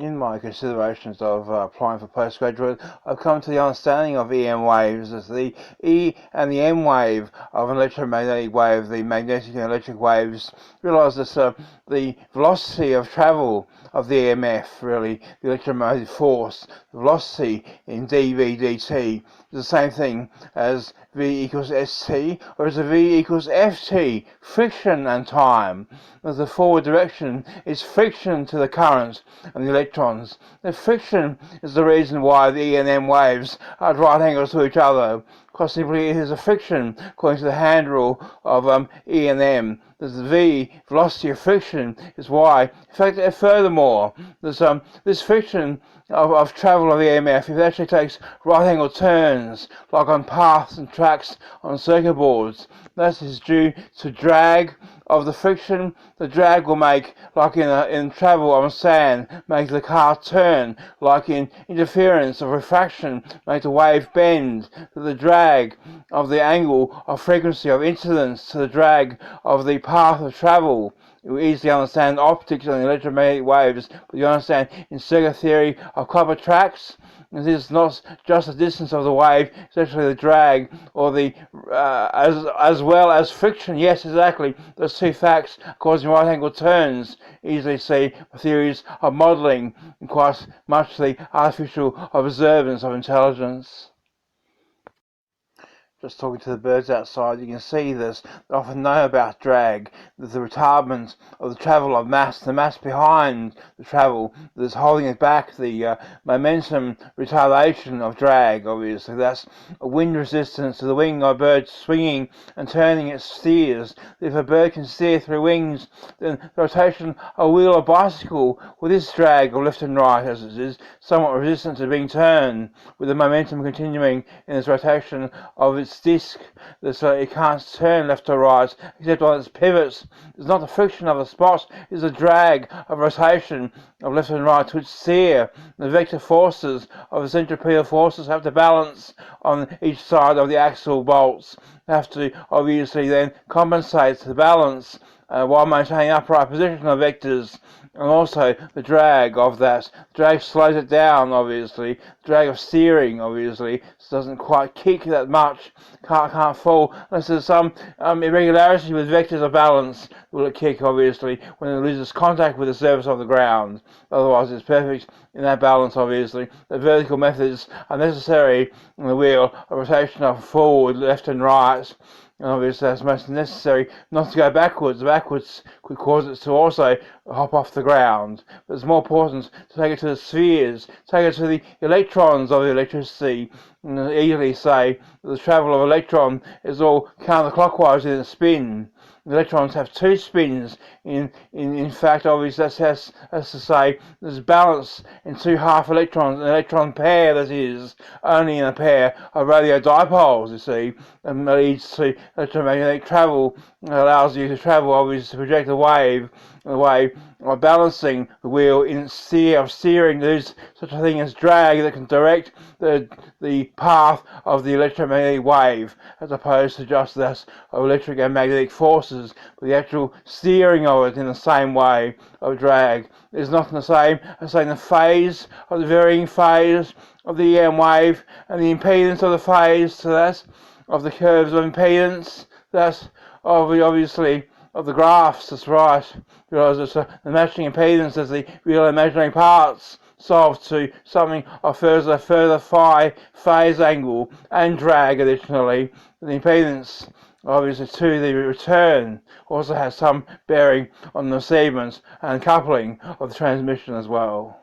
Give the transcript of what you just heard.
In my considerations of applying for postgraduate, I've come to the understanding of EM waves as the E and the M wave of an electromagnetic wave, the magnetic and electric waves. Realise that the velocity of travel of the EMF, really, the electromagnetic force, the velocity in dV dt is the same thing as V equals st, or is it V equals ft, friction and time. As the forward direction is friction to the current and the electrons. The friction is the reason why the E and M waves are at right angles to each other, because simply it is a friction according to the hand rule of E and M. There's the V, velocity of friction, is why. In fact, furthermore, there's this friction of travel of the EMF, if it actually takes right angle turns, like on paths and tracks on circuit boards, that is due to drag of the friction. The drag will make, like in travel on sand, make the car turn, like in interference of refraction, make the wave bend. The drag of the angle of frequency of incidence to the drag of the path of travel. You easily understand optics and electromagnetic waves, but you understand in circuit theory of copper tracks, it is not just the distance of the wave, it's actually the drag, or the as well as friction. Yes, exactly. Those two facts causing right angle turns easily see theories of modelling and quite much the artificial observance of intelligence. Just talking to the birds outside, you can see this. They often know about drag, the retardment of the travel of mass, the mass behind the travel that is holding it back, the momentum retardation of drag, obviously. That's a wind resistance to the wing of a bird swinging and turning its steers. If a bird can steer through wings, then the rotation of a wheel or bicycle with this drag of left and right, as it is, somewhat resistant to being turned, with the momentum continuing in its rotation of its disc, so it can't turn left or right except on its pivots. It's not the friction of the spot, it's the drag of rotation of left and right to its steer. The vector forces of the centripetal forces have to balance on each side of the axle bolts, have to obviously then compensate the balance while maintaining upright position of vectors. And also the drag of that. Drag slows it down, obviously. Drag of steering, obviously, so it doesn't quite kick that much. Can't fall unless there's some irregularity with vectors of balance. Will it kick, obviously, when it loses contact with the surface of the ground. Otherwise, it's perfect in that balance, obviously. The vertical methods are necessary in the wheel, a rotation of forward, left and right. And obviously that's most necessary not to go backwards. Backwards could cause it to also hop off the ground. But it's more important to take it to the spheres, take it to the electrons of the electricity, and easily say that the travel of electron is all counterclockwise in a spin. The electrons have two spins. In fact, obviously, that's to say there's balance in two half electrons, an electron pair, that is, only in a pair of radio dipoles, you see, and leads to electromagnetic travel. It allows you to travel, obviously, to project a wave, by balancing the wheel in its steering. There's such a thing as drag that can direct the path of the electromagnetic wave, as opposed to just that of electric and magnetic forces. But the actual steering of it in the same way of drag is not the same as saying the phase of the varying phase of the EM wave and the impedance of the phase to that of the curves of impedance. That's obviously of the graphs. That's right, because it's the matching impedance as the real imaginary parts solved to something of further phi phase angle and drag. Additionally, the impedance obviously to the return also has some bearing on the segments and coupling of the transmission as well.